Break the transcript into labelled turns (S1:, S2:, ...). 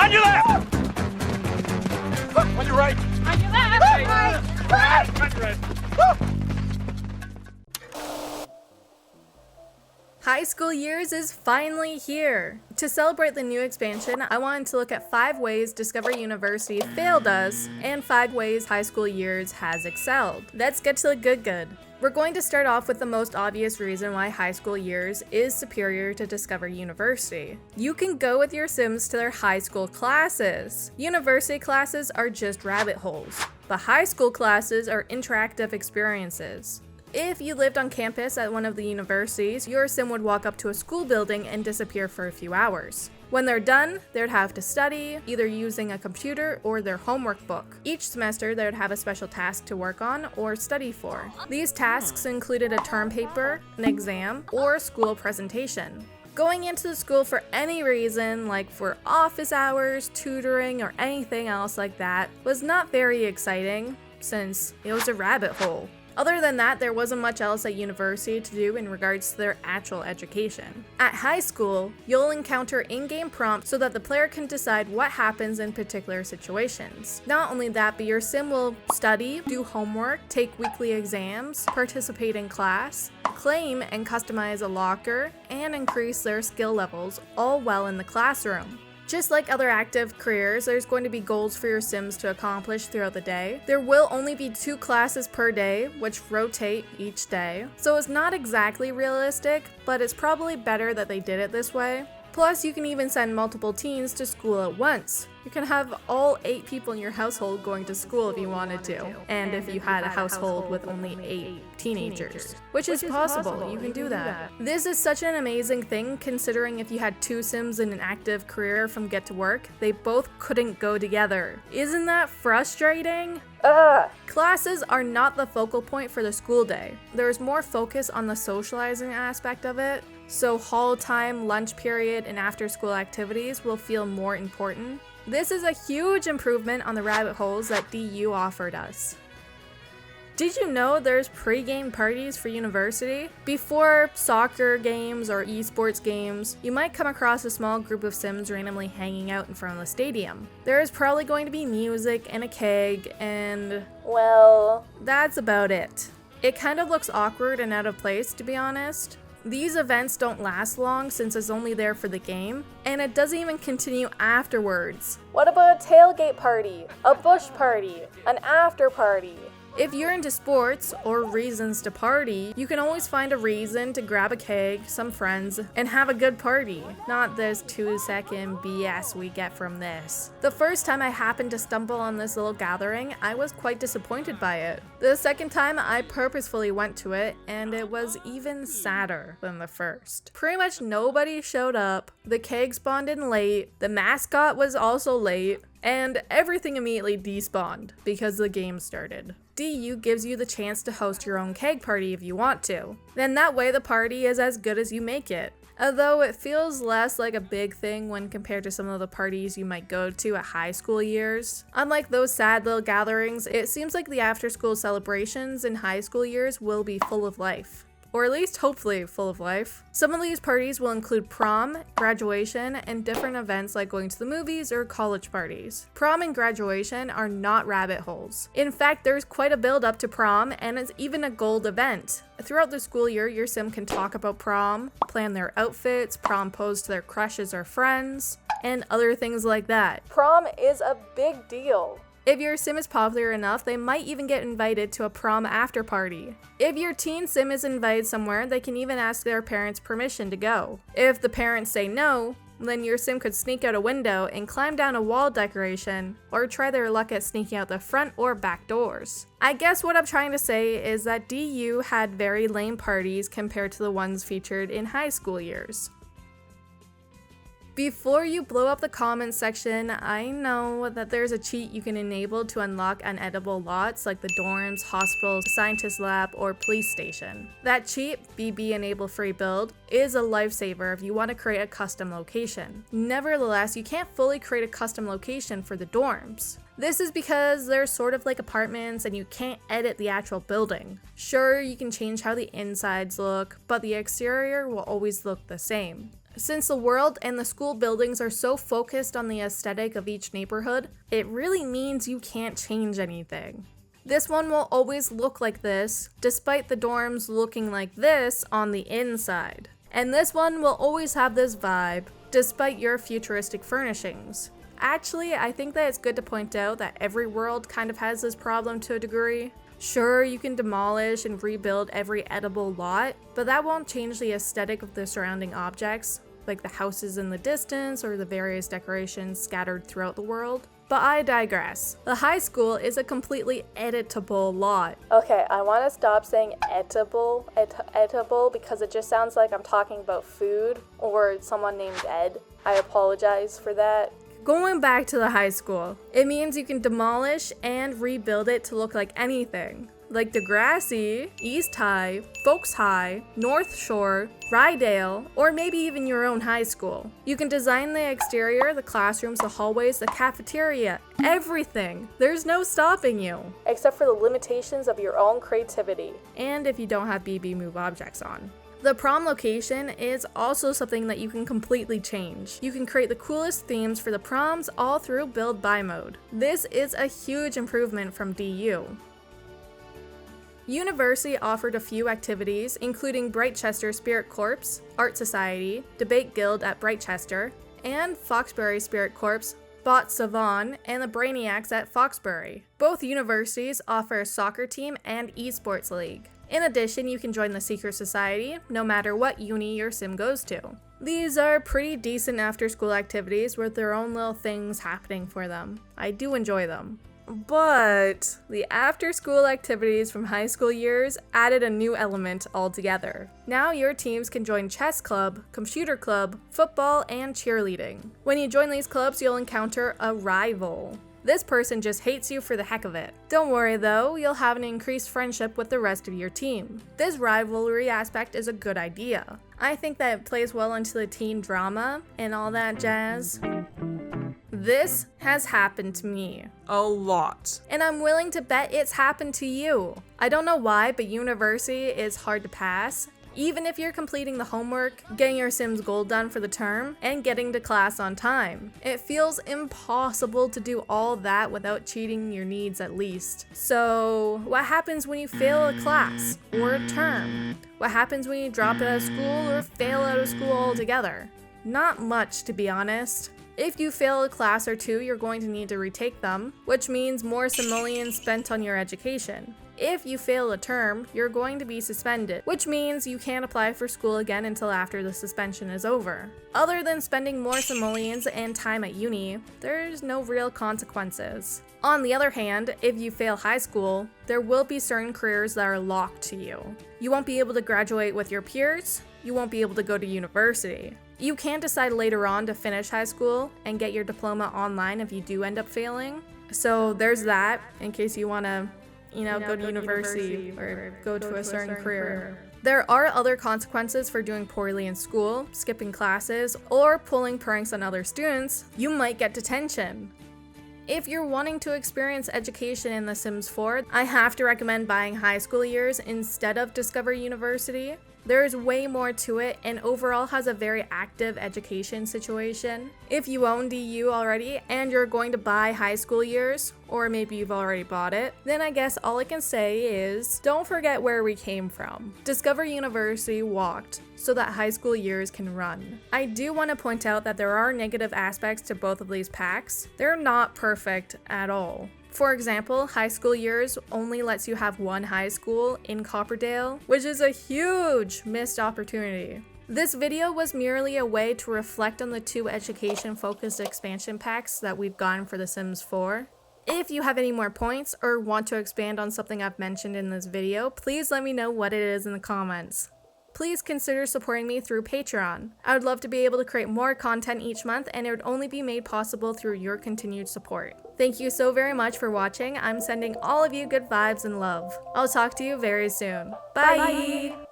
S1: On your left! On your right!
S2: On your left!
S1: Right! On your right!
S3: High school years is finally here. To celebrate the new expansion, I wanted to look at 5 ways Discovery University failed us and 5 ways high school years has excelled. Let's get to the good. We're going to start off with the most obvious reason why high school years is superior to Discovery University. You can go with your Sims to their high school classes. University classes are just rabbit holes, but high school classes are interactive experiences. If you lived on campus at one of the universities, your Sim would walk up to a school building and disappear for a few hours. When they're done, they'd have to study, either using a computer or their homework book. Each semester, they'd have a special task to work on or study for. These tasks included a term paper, an exam, or a school presentation. Going into the school for any reason, like for office hours, tutoring, or anything else like that, was not very exciting, since it was a rabbit hole. Other than that, there wasn't much else at university to do in regards to their actual education. At high school, you'll encounter in-game prompts so that the player can decide what happens in particular situations. Not only that, but your Sim will study, do homework, take weekly exams, participate in class, claim and customize a locker, and increase their skill levels, all while in the classroom. Just like other active careers, there's going to be goals for your Sims to accomplish throughout the day. There will only be 2 classes per day, which rotate each day. So it's not exactly realistic, but it's probably better that they did it this way. Plus, you can even send multiple teens to school at once. You can have all 8 people in your household going to school if you wanted to, and if you had a household with only 8 teenagers, which is possible, you can do that. This is such an amazing thing considering if you had 2 Sims in an active career from get to work, they both couldn't go together. Isn't that frustrating? Classes are not the focal point for the school day. There is more focus on the socializing aspect of it, so hall time, lunch period, and after school activities will feel more important. This is a huge improvement on the rabbit holes that DU offered us. Did you know there's pre-game parties for university? Before soccer games or esports games, you might come across a small group of Sims randomly hanging out in front of the stadium. There is probably going to be music and a keg and, well, that's about it. It kind of looks awkward and out of place, to be honest. These events don't last long since it's only there for the game, and it doesn't even continue afterwards. What about a tailgate party, a bush party, an after party? If you're into sports or reasons to party, you can always find a reason to grab a keg, some friends, and have a good party. Not this 2-second BS we get from this. The first time I happened to stumble on this little gathering, I was quite disappointed by it. The second time, I purposefully went to it, and it was even sadder than the first. Pretty much nobody showed up, the keg spawned in late, the mascot was also late, and everything immediately despawned because the game started. DU gives you the chance to host your own keg party if you want to. Then that way the party is as good as you make it. Although it feels less like a big thing when compared to some of the parties you might go to at high school years. Unlike those sad little gatherings, it seems like the after school celebrations in high school years will be full of life. Or at least hopefully full of life. Some of these parties will include prom, graduation, and different events like going to the movies or college parties. Prom and graduation are not rabbit holes. In fact, there's quite a build up to prom, and it's even a gold event. Throughout the school year, your Sim can talk about prom, plan their outfits, prom pose to their crushes or friends, and other things like that. Prom is a big deal. If your Sim is popular enough, they might even get invited to a prom after party. If your teen Sim is invited somewhere, they can even ask their parents' permission to go. If the parents say no, then your Sim could sneak out a window and climb down a wall decoration, or try their luck at sneaking out the front or back doors. I guess what I'm trying to say is that DU had very lame parties compared to the ones featured in high school years. Before you blow up the comments section, I know that there's a cheat you can enable to unlock unedible lots like the dorms, hospitals, scientist lab, or police station. That cheat, BB Enable Free Build, is a lifesaver if you want to create a custom location. Nevertheless, you can't fully create a custom location for the dorms. This is because they're sort of like apartments and you can't edit the actual building. Sure, you can change how the insides look, but the exterior will always look the same. Since the world and the school buildings are so focused on the aesthetic of each neighborhood, it really means you can't change anything. This one will always look like this, despite the dorms looking like this on the inside. And this one will always have this vibe, despite your futuristic furnishings. Actually, I think that it's good to point out that every world kind of has this problem to a degree. Sure, you can demolish and rebuild every edible lot, but that won't change the aesthetic of the surrounding objects, like the houses in the distance or the various decorations scattered throughout the world. But I digress. The high school is a completely editable lot. Okay, I want to stop saying edible because it just sounds like I'm talking about food or someone named Ed. I apologize for that. Going back to the high school, it means you can demolish and rebuild it to look like anything. Like Degrassi, East High, Folks High, North Shore, Rydale, or maybe even your own high school. You can design the exterior, the classrooms, the hallways, the cafeteria, everything. There's no stopping you. Except for the limitations of your own creativity. And if you don't have BB Move objects on. The prom location is also something that you can completely change. You can create the coolest themes for the proms all through Build By mode. This is a huge improvement from DU. University offered a few activities, including Brightchester Spirit Corps, Art Society, Debate Guild at Brightchester, and Foxbury Spirit Corps, Bot Savon, and the Brainiacs at Foxbury. Both universities offer a soccer team and esports league. In addition, you can join the Secret Society, no matter what uni your sim goes to. These are pretty decent after-school activities with their own little things happening for them. I do enjoy them. But the after-school activities from high school years added a new element altogether. Now your teams can join chess club, computer club, football, and cheerleading. When you join these clubs, you'll encounter a rival. This person just hates you for the heck of it. Don't worry though, you'll have an increased friendship with the rest of your team. This rivalry aspect is a good idea. I think that it plays well into the teen drama and all that jazz. This has happened to me.
S2: A lot.
S3: And I'm willing to bet it's happened to you. I don't know why, but university is hard to pass. Even if you're completing the homework, getting your Sims gold done for the term, and getting to class on time. It feels impossible to do all that without cheating your needs at least. So, what happens when you fail a class or a term? What happens when you drop out of school or fail out of school altogether? Not much, to be honest. If you fail a class or two, you're going to need to retake them, which means more simoleons spent on your education. If you fail a term, you're going to be suspended, which means you can't apply for school again until after the suspension is over. Other than spending more simoleons and time at uni, there's no real consequences. On the other hand, if you fail high school, there will be certain careers that are locked to you. You won't be able to graduate with your peers, you won't be able to go to university. You can decide later on to finish high school and get your diploma online if you do end up failing. So there's that, in case you want to go to university or go to a certain career. There are other consequences for doing poorly in school, skipping classes, or pulling pranks on other students. You might get detention. If you're wanting to experience education in The Sims 4, I have to recommend buying high school years instead of Discover University. There's way more to it and overall has a very active education situation. If you own DU already and you're going to buy high school years, or maybe you've already bought it, then I guess all I can say is don't forget where we came from. Discover University walked so that high school years can run. I do want to point out that there are negative aspects to both of these packs. They're not perfect at all. For example, high school years only lets you have one high school in Copperdale, which is a huge missed opportunity. This video was merely a way to reflect on the two education-focused expansion packs that we've gotten for The Sims 4. If you have any more points or want to expand on something I've mentioned in this video, please let me know what it is in the comments. Please consider supporting me through Patreon. I would love to be able to create more content each month, and it would only be made possible through your continued support. Thank you so very much for watching. I'm sending all of you good vibes and love. I'll talk to you very soon. Bye! Bye.